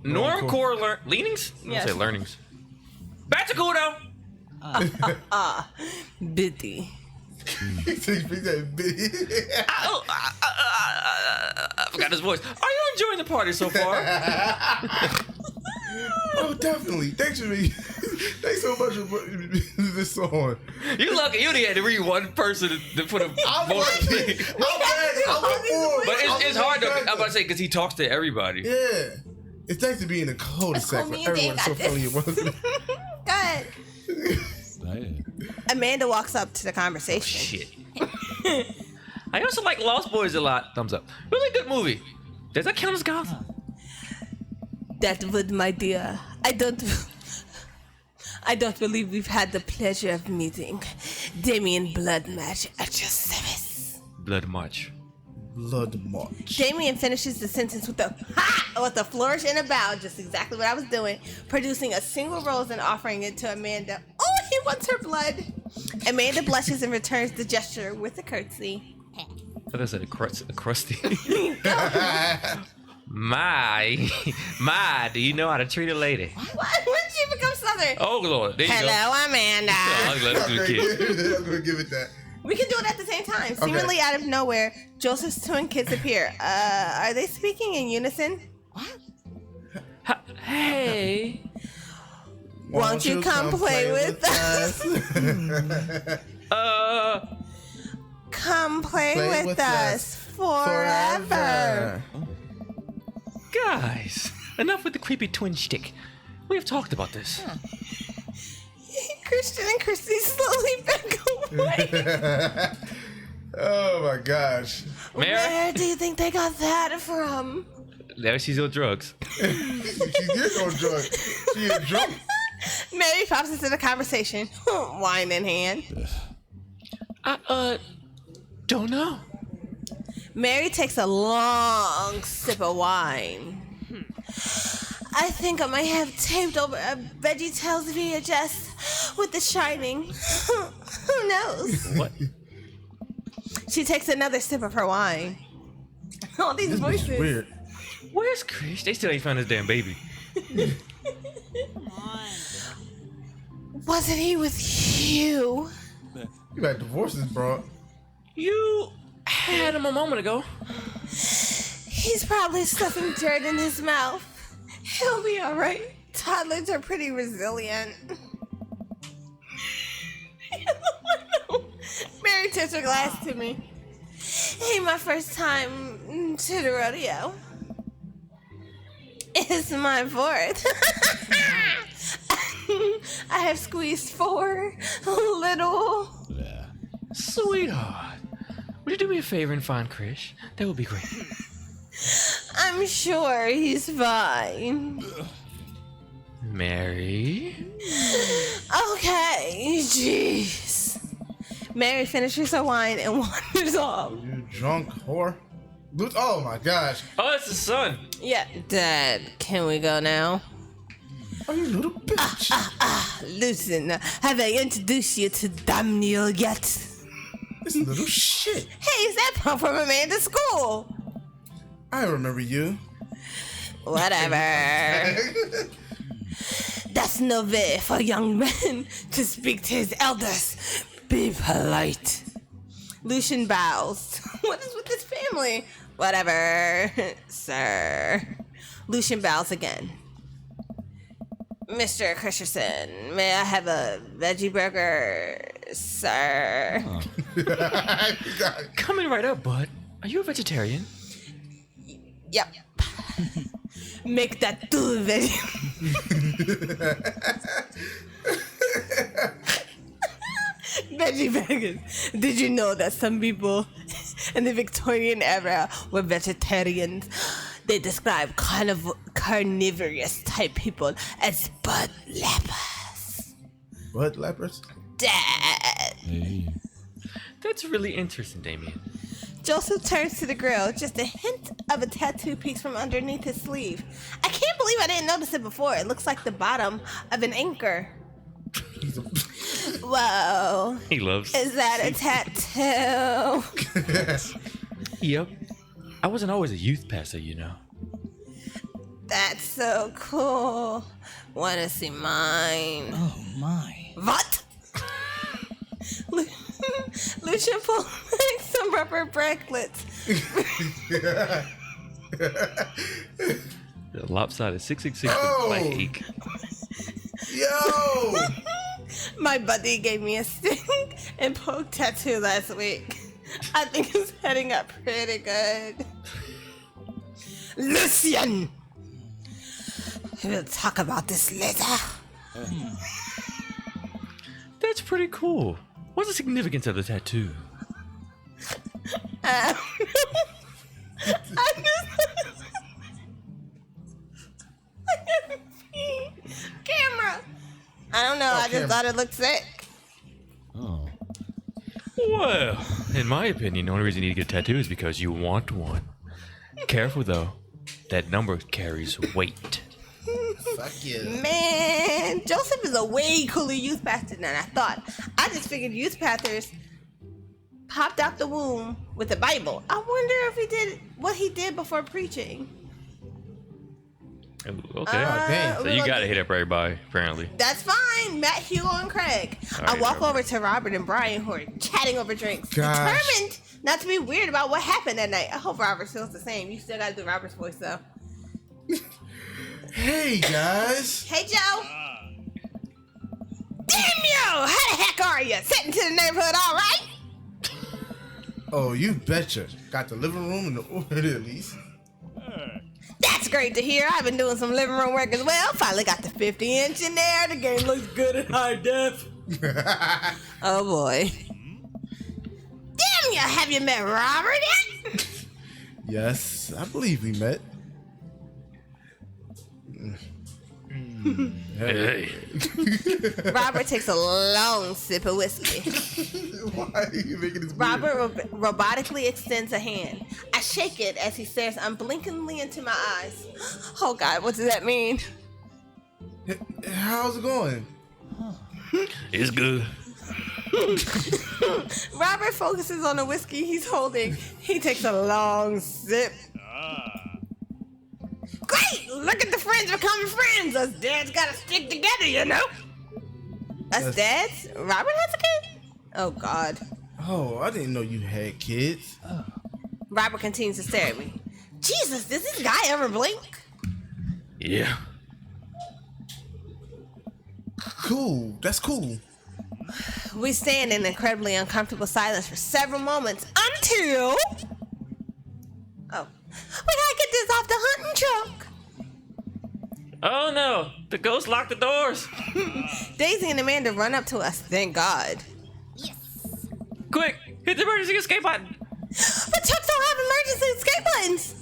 normcore leanings. I Yes. say learnings. Back to cool though. Biddy. He said, "Bitch." I forgot his voice. Are you enjoying the party so far? Oh, definitely. Thanks for me. Thanks so much for putting this song. You lucky you only had to read one person to put a voice. But it's hard to. I'm about to say because he talks to everybody. Yeah. It's nice to be in a cul-de-sac where everyone's so friendly. Go ahead. Amanda walks up to the conversation. Shit. I also like Lost Boys a lot. Thumbs up. Really good movie. Does that count as goth? That would, my dear. I don't believe we've had the pleasure of meeting. Damien Bloodmatch at your service. Blood March. Blood March. Damien finishes the sentence with a flourish and a bow, just exactly what I was doing, producing a single rose and offering it to Amanda. Oh, he wants her blood. Amanda blushes and returns the gesture with a curtsy. I thought I said a crusty. My, do you know how to treat a lady? What? When did she become Southern? Oh, Lord. There you go. Hello, Amanda. Let's do the kid. I'm gonna give it that. We can do it at the same time. Seemingly out of nowhere, Joseph's twin kids appear. Are they speaking in unison? What? Hey. Won't you come play with us? Come play with us forever. Guys, enough with the creepy twin shtick. We have talked about this. Christian and Christy slowly back away. Oh my gosh. Mary? Where do you think they got that from? There she's on drugs. She is on drugs. She is drunk. Mary pops into the conversation, wine in hand. I don't know. Mary takes a long sip of wine. I think I might have taped over a VeggieTales VHS with The Shining. Who knows? What? She takes another sip of her wine. All these This bitch voices. is weird. Where's Chris? They still ain't found his damn baby. Wasn't he with you? You got divorces, bro. You had him a moment ago. He's probably stuffing dirt in his mouth. He'll be alright. Toddlers are pretty resilient. Mary tips her glass to me. Ain't my first time to the rodeo. It's my fourth. I have squeezed 4 little. Sweetheart, would you do me a favor and find Krish? That would be great. I'm sure he's fine. Mary? Okay, jeez. Mary finishes her wine and wanders off. You drunk whore. Oh my gosh. Oh, it's the sun. Yeah, Dad, can we go now? Oh, you little bitch. Listen, have I introduced you to Daniel yet? This little shit. Hey, is that punk from Amanda's school? I remember you. Whatever. That's no way for a young man to speak to his elders. Be polite. Lucian bows. What is with this family? Whatever, sir. Lucian bows again. Mr. Christensen, may I have a veggie burger, sir? Coming right up, bud. Are you a vegetarian? Yep. Make that two veggie. Veggie burgers. Did you know that some people in the Victorian era were vegetarians? They describe carnivorous type people as butt lappers. What, lepers? Dad. That's really interesting, Damien. Joseph turns to the grill, just a hint of a tattoo piece from underneath his sleeve. I can't believe I didn't notice it before. It looks like the bottom of an anchor. Whoa. He loves. Is that a tattoo? Yep. I wasn't always a youth pastor, you know. That's so cool. Wanna see mine? Oh my. What? Lucian pulled back some rubber bracelets. The lopsided 666 Oh. by ache. Yo! My buddy gave me a stink and poke tattoo last week. I think it's heading up pretty good. Lucian! We'll talk about this later. That's pretty cool. What's the significance of the tattoo? I Camera. I don't know. I just camera. thought it looked sick. Oh. Well, in my opinion, the only reason you need to get a tattoo is because you want one. Careful though, that number carries weight. Fuck you. Man, Joseph is a way cooler youth pastor than I thought. I just figured youth pastors popped out the womb with the Bible. I wonder if he did what he did before preaching. Okay. damn. So you gotta hit up everybody, apparently. That's fine. Matt, Hugo, and Craig. All I right, walk Robert. over to Robert and Brian, who are chatting over drinks, Gosh. determined not to be weird about what happened that night. I hope Robert feels the same. You still gotta do Robert's voice, though. Hey, guys. Hey, Joe. Damn you! How the heck are you? Sitting to the neighborhood, all right? Oh, you betcha. Got the living room in the order at least. That's great to hear. I've been doing some living room work as well. Finally got the 50-inch in there. The game looks good at high def. Oh boy. Damn you! Have you met Robert yet? Yes, I believe we met. Hey. Robert takes a long sip of whiskey. Why are you making this weird? Robert robotically extends a hand. I shake it as he stares unblinkingly into my eyes. Oh God, what does that mean? How's it going? It's good. Robert focuses on the whiskey he's holding. He takes a long sip. Great! Look at the friends becoming friends. Us dads gotta stick together, you know? Us dads? Robert has a kid? Oh God. Oh, I didn't know you had kids. Robert continues to stare at me. Jesus, does this guy ever blink? Yeah. Cool. That's cool. We stand in incredibly uncomfortable silence for several moments until... Oh. We gotta get this off the hunting truck. Oh no, the ghost locked the doors. Daisy and Amanda run up to us, thank God. Quick, hit the emergency escape button. emergency escape buttons.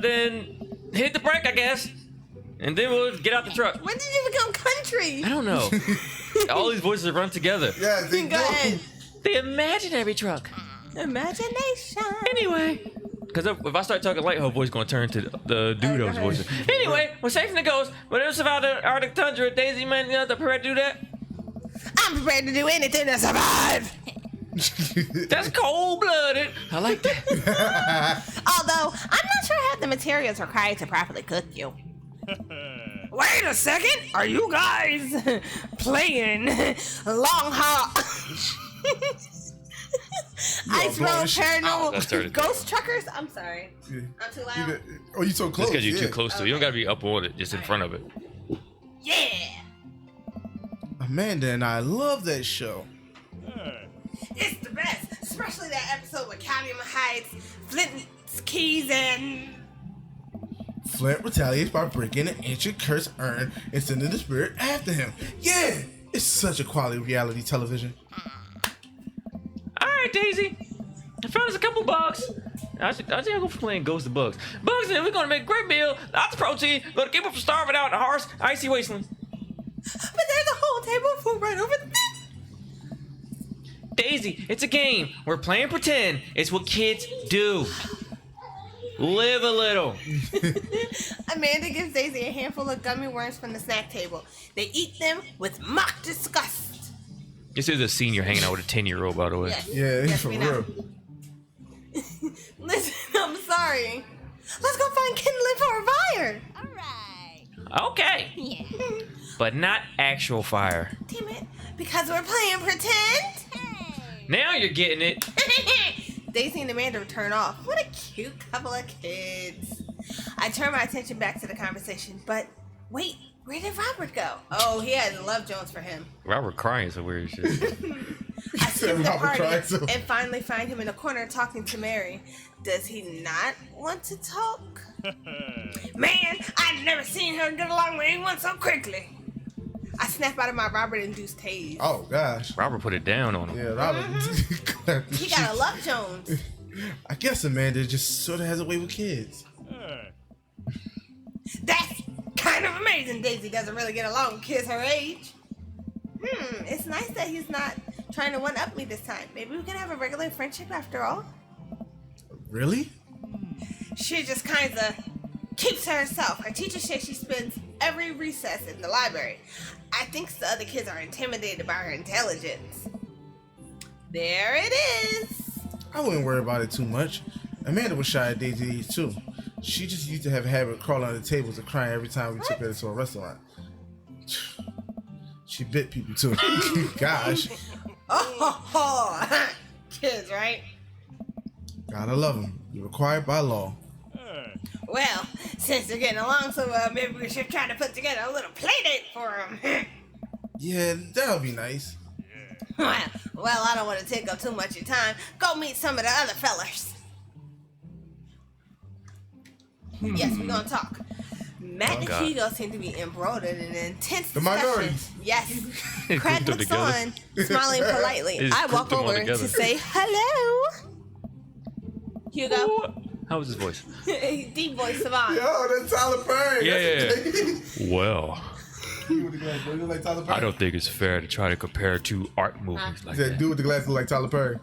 Then hit the brake, I guess. And then we'll get out the truck. When did you become country? I don't know. All these voices run together. Yeah, they Go ahead. The imaginary truck. Imagination. Anyway. Because if I start talking light, her voice going to turn to the dude's voice. Anyway, we're safe in the ghost. When it survived the Arctic tundra, Daisy, man, you know, prepared to do that? I'm prepared to do anything to survive. That's cold-blooded. I like that. Although, I'm not sure I have the materials required to properly cook you. Wait a second! Are you guys playing Long Haul? Ice Road Paranormal Ghost Truckers? I'm sorry. I'm too loud. Oh, you so close. That's because you're too close to it. You don't got to be up on it, just in front of it. Yeah! Amanda and I love that show. It's the best, especially that episode with Calumet Heights, Flint's Keys, and... Flint retaliates by breaking an ancient cursed urn and sending the spirit after him. Yeah! It's such a quality reality television. Alright, Daisy. I found us a couple bugs. I think I'll go for playing Ghost of Bugs. Bugs, and we're going to make a great meal, lots of protein, going to keep them from starving out in the harsh, icy wasteland. But there's a whole table of food right over there. Daisy, it's a game. We're playing pretend. It's what kids do. Live a little. Amanda gives Daisy a handful of gummy worms from the snack table. They eat them with mock disgust. This is a senior hanging out with a 10-year-old, by the way. Yes. Yeah, Yes, for we real. know. Listen, I'm sorry. Let's go find kindling for a fire. Okay. Yeah. But not actual fire. Damn it. Because we're playing pretend. Now you're getting it. Daisy and Amanda return off. What a cute couple of kids. I turn my attention back to the conversation, but wait, where did Robert go? Oh, he had Love Jones for him. Robert crying is a weird shit. I skip the Robert party cried, so- and finally find him in a corner talking to Mary. Does he not want to talk? Man, I've never seen her get along with anyone so quickly. I snap out of my Robert-induced haze. Oh, gosh. Robert put it down on him. Yeah, Robert. He got a Love Jones. I guess Amanda just sort of has a way with kids. That's kind of amazing. Daisy doesn't really get along with kids her age. It's nice that he's not trying to one-up me this time. Maybe we can have a regular friendship after all. Really? She just kind of keeps to herself. Her teacher says she spends every recess in the library. I think the other kids are intimidated by her intelligence. There it is. I wouldn't worry about it too much. Amanda was shy at Daisy age too. She just used to have a habit of crawling under tables and crying every time we took her to a restaurant. She bit people too. Gosh. Oh, kids, right? Gotta love them. You're required by law. Well, since they're getting along so well, maybe we should try to put together a little play date for them. Yeah, that'll be nice. Well, I don't want to take up too much of your time. Go meet some of the other fellas. Yes, we're gonna talk. Matt and God. Hugo seem to be embroiled in an intense The discussion. minorities. Yes. Craig Grouped them looks together. on, smiling politely. They just I walk grouped them all over to together. say hello. Hugo, How was his voice? deep voice Savant. Yo, that's Tyler Perry. Yeah. Well, You with the glasses, you look like Tyler Perry. I don't think it's fair to try to compare two art movies like He said, that. dude with the glasses look like Tyler Perry.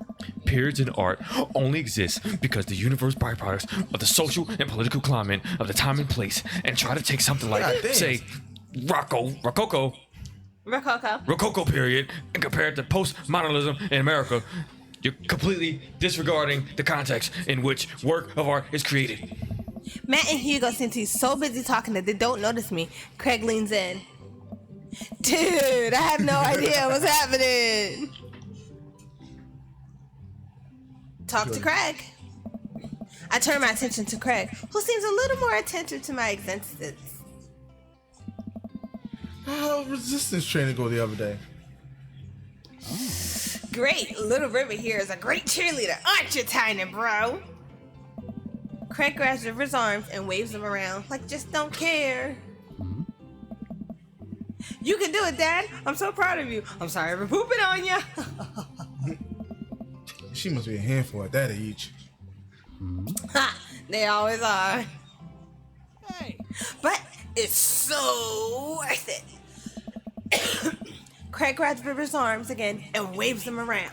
Periods in art only exist because the universe byproducts of the social and political climate of the time and place, and try to take something like, God damn. say, Rococo period, and compare it to postmodernism in America. You're completely disregarding the context in which work of art is created. Matt and Hugo seem to be so busy talking that they don't notice me. Craig leans in. Dude, I have no idea what's happening. Talk to Craig. I turn my attention to Craig, who seems a little more attentive to my existence. How resistance training go the other day? Great, Little River here is a great cheerleader, aren't you, Tiny Bro? Craig grabs River's arms and waves them around like just don't care. You can do it, Dad. I'm so proud of you. I'm sorry for pooping on you. She must be a handful at that age. Ha! They always are. Hey. But it's so worth it. Craig grabs River's arms again and waves them around.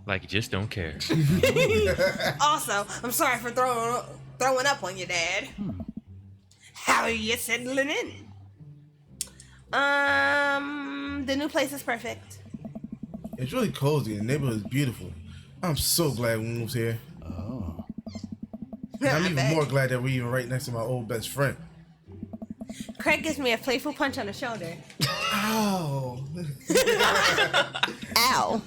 Like you just don't care. Also, I'm sorry for throwing up on you, Dad. How are you settling in? The new place is perfect. It's really cozy and the neighborhood is beautiful. I'm so glad we moved here. Oh. And I'm I even bet. more glad that we're even right next to my old best friend. Craig gives me a playful punch on the shoulder. Ow. Ow.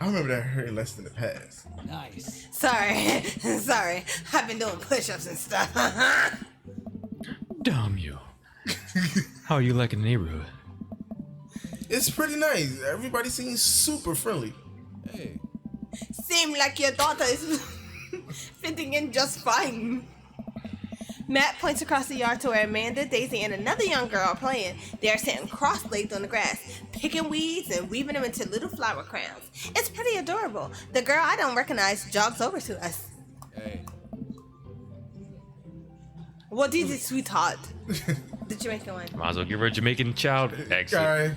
I remember that hurting less than the past. Nice. Sorry. Sorry. I've been doing push-ups and stuff. Damn you. How are you liking the neighborhood? It's pretty nice. Everybody seems super friendly. Hey. Seem like your daughter is fitting in just fine. Matt points across the yard to where Amanda, Daisy, and another young girl are playing. They are sitting cross-legged on the grass, picking weeds and weaving them into little flower crowns. It's pretty adorable. The girl I don't recognize jogs over to us. Hey. What is it, sweetheart? The Jamaican one. Might as well give her a Jamaican child accent. Sorry.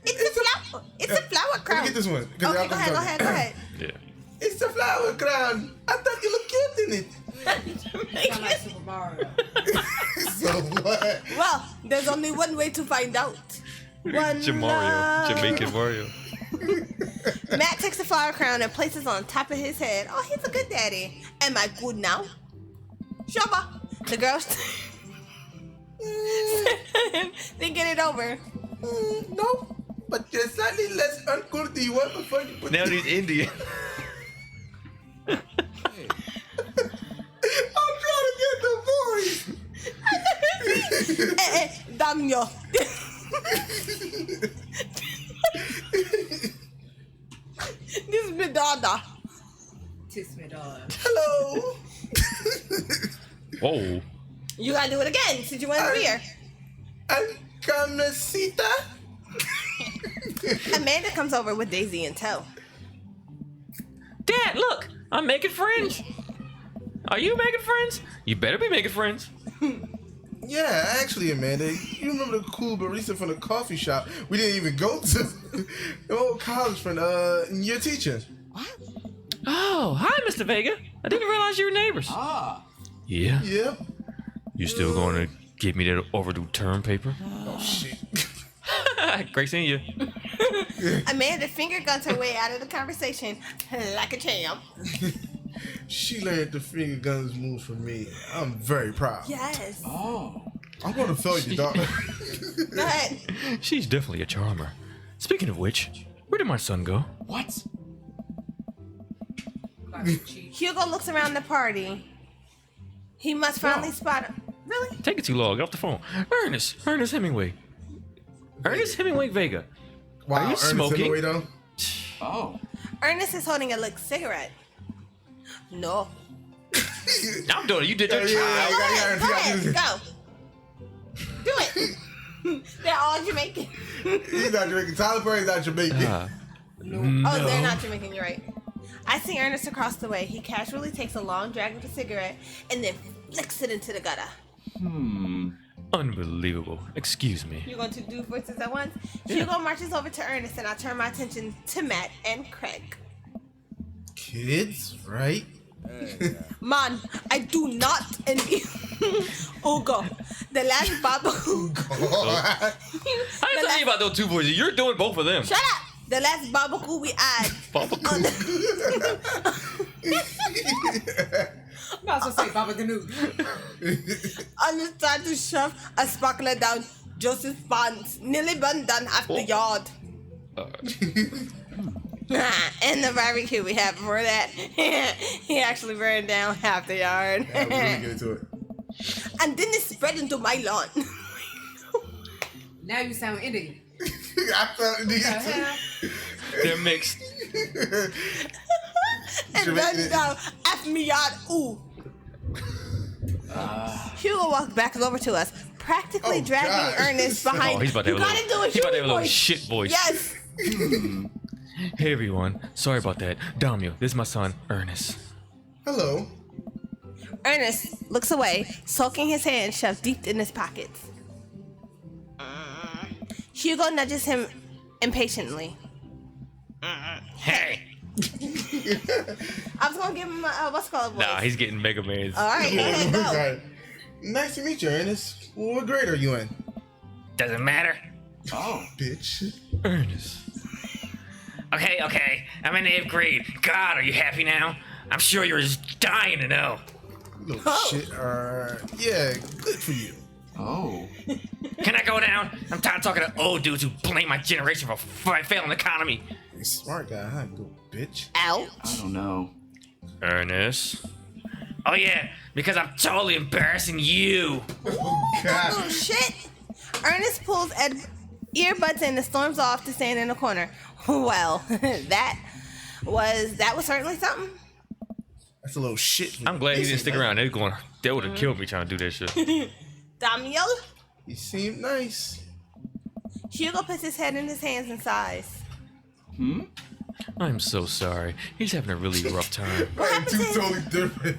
It's a flower. It's a flower Let crown. me get this one. 'cause Okay, y'all go can ahead, go talk. ahead, go ahead. Yeah. It's a flower crown. I thought you looked cute in it. Sound like Super Mario. So what? Well, there's only one way to find out. One Jamario. love. Jamaican Mario. Matt takes the flower crown and places it on top of his head. Oh, he's a good daddy. Am I good now? Shabba. The girls thinking it over. No, but you're slightly less uncool than you were before you put Now he's Indian. I'm trying to get the voice. Damn you. This is my daughter. Tis me dog. Hello. Whoa. You gotta do it again since you went over here. Alcamecita. Amanda comes over with Daisy in tow. Dad, look! I'm making friends. Are you making friends? You better be making friends. Yeah, actually, Amanda, you remember the cool barista from the coffee shop we didn't even go to? The old college friend, and your teacher. Oh, hi, Mr. Vega. I didn't realize you were neighbors. Ah. Yeah? Yep. You still going to give me that overdue term paper? Oh, shit. Great seeing you. Amanda finger guns her way out of the conversation like a champ. She learned the finger guns move from me. I'm very proud. Yes. Oh. I'm going to fail you, daughter. Go ahead. She's definitely a charmer. Speaking of which, where did my son go? What? Hugo looks around the party. He must finally spot him. Really? Take it too long. Get off the phone. Ernest Hemingway. Ernest Hemingway Vega. Wow, Are you Ernest smoking? Hemingway, though? Oh. Ernest is holding a lit cigarette. No. I'm doing it. You did your Yeah, job. yeah, Go yeah, ahead. Go yeah, ahead. yeah. Go. Do it. They're all Jamaican. He's not Jamaican. Tyler Perry's not Jamaican. Oh, they're not Jamaican. You're right. I see Ernest across the way. He casually takes a long drag of the cigarette and then flicks it into the gutter. Unbelievable. Excuse me. You're going to do voices at once? Hugo marches over to Ernest and I turn my attention to Matt and Craig. Kids, right? Man, I do not envy Hugo. The last barbecue. I ain't telling you about those two voices. You're doing both of them. Shut up! The last barbecue we had. I'm about to say Baba Ganoush. Ernest tried to shove a sparkler down Joseph's pants. Nearly burned down half the yard. And the barbecue we had before that, he actually burned down half the yard. Yeah, we're really get to it. And then it spread into my lawn. Now you sound Indian. I felt it. They're mixed. And then down after me yard. Ooh. Hugo walked back over to us, practically Oh, dragging God. Ernest behind. Oh, he's about to You have a gotta little, do a he's about to have a human little voice. shit voice. Yes. Hey everyone. Sorry about that. Damio, this is my son, Ernest. Hello. Ernest looks away, sulking his hands shoved deep in his pockets. Hugo nudges him impatiently. Hey. I was gonna give him a what's it called voice. Nah, he's getting Mega Man's. All right, go ahead, go. Right. Nice to meet you, Ernest. What grade are you in? Doesn't matter. Oh. Bitch. Ernest. Okay. I'm in the 8th grade. God, are you happy now? I'm sure you're just dying to know. Little shit. Yeah, good for you. Oh. Can I go down? I'm tired of talking to old dudes who blame my generation for failing the economy. You smart guy, huh? Go, bitch. Ouch. I don't know. Ernest. Oh yeah, because I'm totally embarrassing you. God. Oh shit! Ernest pulls earbuds in and storms off to stand in a corner. Well, that was certainly something. That's a little shit. I'm glad he didn't stick around. They would have killed me trying to do that shit. Daniel? You seem nice. Hugo puts his head in his hands and sighs. I'm so sorry. He's having a really rough time. What happened to Two him? totally different.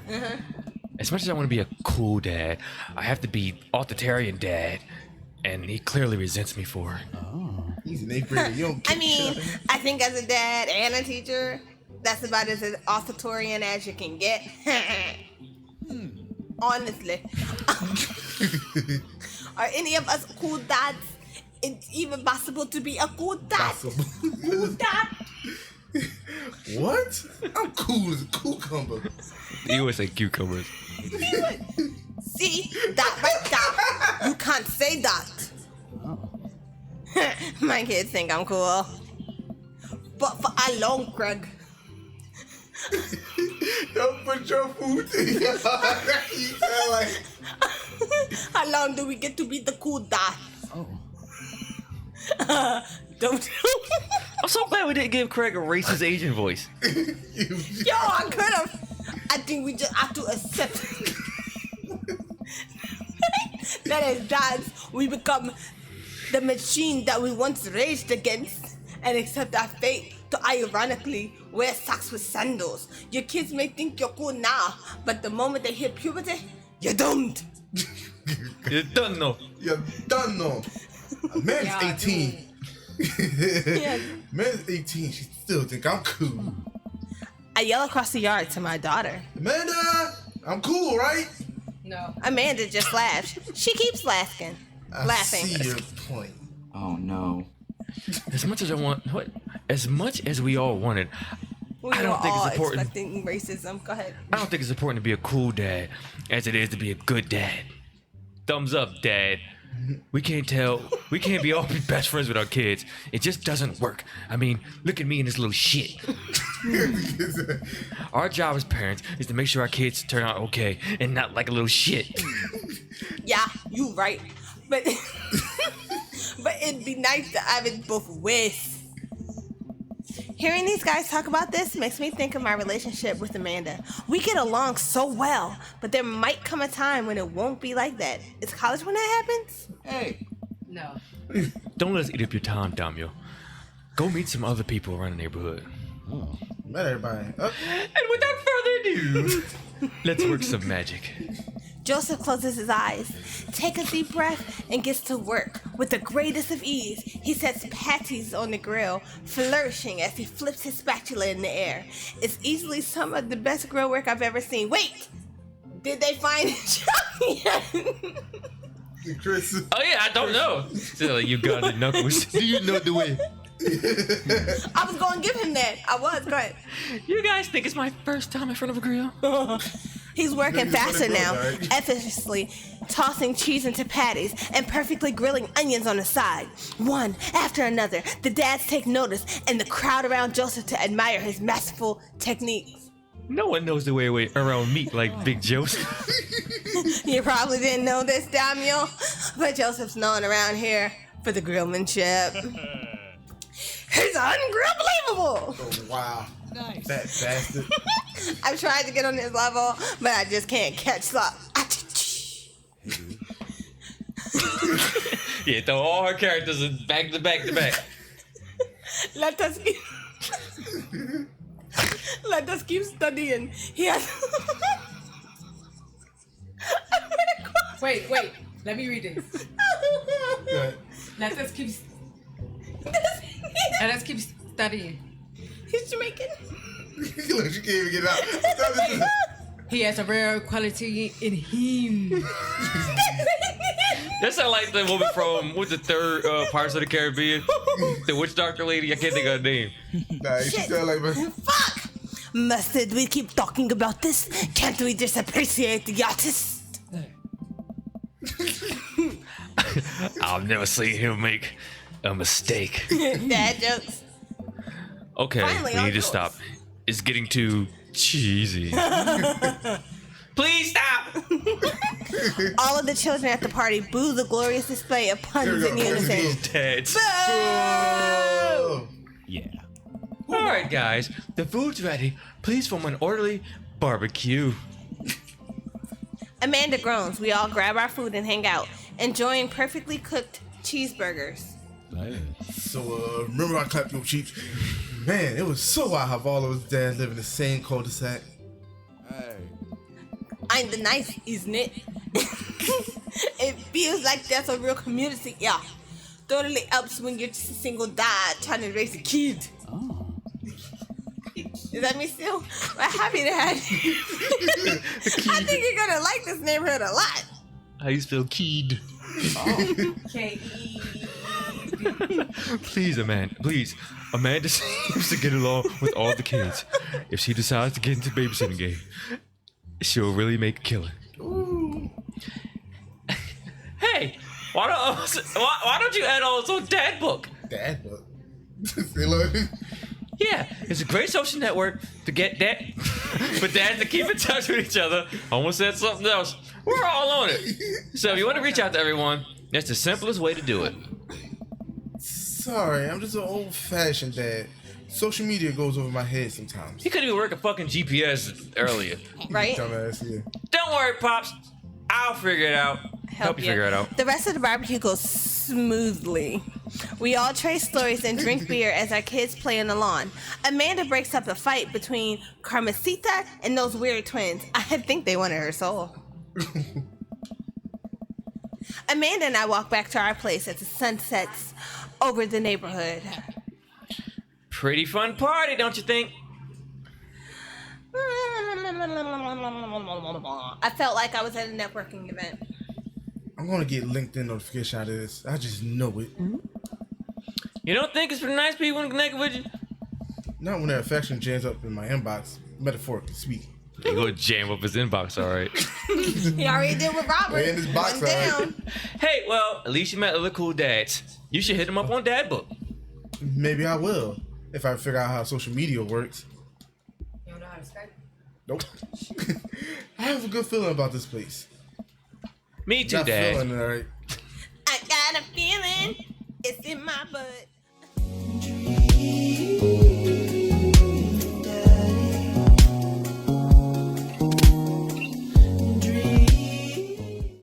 As much as I want to be a cool dad, I have to be authoritarian dad, and he clearly resents me for it. He's an 8th grader. You don't I kick mean, shit out of him. I think as a dad and a teacher, that's about as authoritarian as you can get. Honestly. Are any of us cool dads? It's even possible to be a cool dad. Cool dad. What? I'm cool as a cucumber. You always say cucumbers. See? That right there. You can't say that. My kids think I'm cool. But for how long, Craig? Don't put your food in your mouth. You sound like... How long do we get to be the cool dad? Don't. I'm so glad we didn't give Craig a racist Asian voice. Yo, I could have. I think we just have to accept that as dads, we become the machine that we once raged against and accept our fate to ironically wear socks with sandals. Your kids may think you're cool now, but the moment they hit puberty, you don't. You don't know. You're done, no. A man's Yeah, 18. Yeah. Man's 18. She still think I'm cool. I yell across the yard to my daughter. Amanda, I'm cool, right? No. Amanda just laughs. She keeps laughing. I see your point. Oh no. As much as we all wanted, We I don't were think it's all important. expecting racism. Go ahead. I don't think it's important to be a cool dad as it is to be a good dad. Thumbs up, dad. We can't be all be best friends with our kids. It just doesn't work. I mean, look at me and this little shit. Our job as parents is to make sure our kids turn out okay and not like a little shit. Yeah, you right. But but it'd be nice to have it both ways. Hearing these guys talk about this makes me think of my relationship with Amanda. We get along so well, but there might come a time when it won't be like that. Is college when that happens? Hey. No. Don't let us eat up your time, Damio. Go meet some other people around the neighborhood. Met everybody. Oh, And without further ado, let's work some magic. Joseph closes his eyes, takes a deep breath, and gets to work. With the greatest of ease, he sets patties on the grill, flourishing as he flips his spatula in the air. It's easily some of the best grill work I've ever seen. Wait! Did they find Johnny yet? Chris. Oh yeah, I don't know. So like, you got the knuckles. Do you know the way? I was going to give him that. I was. Go ahead. You guys think it's my first time in front of a grill? He's working He's gonna faster grill, now, right? effortlessly tossing cheese into patties and perfectly grilling onions on the side. One after another, the dads take notice and the crowd around Joseph to admire his masterful techniques. No one knows the way around meat like Big Joseph. You probably didn't know this, Daniel, but Joseph's known around here for the grillmanship. He's unbelievable. Oh, wow. Nice. Fat bastard. I've tried to get on his level, but I just can't catch up. Yeah, throw all her characters in back to back to back. Let us keep studying. He has Wait. Let me read this. Good. Let us keep studying. He's Jamaican. Look, she can't even get it out. He has a rare quality in him. That sound like the woman from what's the third Pirates of the Caribbean, the witch doctor lady. I can't think of her name. Nah, she sound like Fuck! Mustard, we keep talking about this. Can't we just appreciate the artist? I'll never see him make a mistake. Dad jokes. Okay, Finally, we all need to yours. stop. It's getting too cheesy. Please stop! All of the children at the party boo the glorious display of puns There we in go. unison. Dads. Boo! Oh. Yeah. All right, guys, the food's ready. Please form an orderly barbecue. Amanda groans. We all grab our food and hang out, enjoying perfectly cooked cheeseburgers. Hey. So, remember I clapped your cheeks? Man, it was so wild how all of us dads live in the same cul-de-sac. Hey. I'm the nice, isn't it? It feels like that's a real community, yeah. Totally helps when you're just a single dad trying to raise a kid. Oh. Is that me still? I'm happy to have you. I think you're gonna like this neighborhood a lot. How you spell keyed? K-E. Please, Amanda. Please. Amanda seems to get along with all the kids. If she decides to get into the babysitting game, she'll really make a killing. Hey, why don't you add all this on Dad Book? Dad book. Say, look. Yeah, it's a great social network to get that for dads to keep in touch with each other. Almost said something else. We're all on it. So if you want to reach out to everyone, that's the simplest way to do it. Sorry, I'm just an old-fashioned dad. Social media goes over my head sometimes. He couldn't even work a fucking GPS earlier. Right? Dumbass, yeah. Don't worry, Pops. I'll figure it out. Help you figure it out. The rest of the barbecue goes smoothly. We all trade stories and drink beer as our kids play on the lawn. Amanda breaks up a fight between Carmencita and those weird twins. I think they wanted her soul. Amanda and I walk back to our place as the sun sets over the neighborhood. Pretty fun party, don't you think? I felt like I was at a networking event. I'm gonna get LinkedIn notification out of this. I just know it. You don't think it's for nice people to connect with you? Not when their affection jams up in my inbox, metaphorically speaking. You go jam up his inbox, all right. He already did with Robert. In his box, One all right. down. Hey, well, at least you met other cool dads. You should hit him up on Dad Book. Maybe I will, if I figure out how social media works. You don't know how to Skype? Nope. I have a good feeling about this place. Me too, Got Dad. feeling, all right. I got a feeling it's in my butt.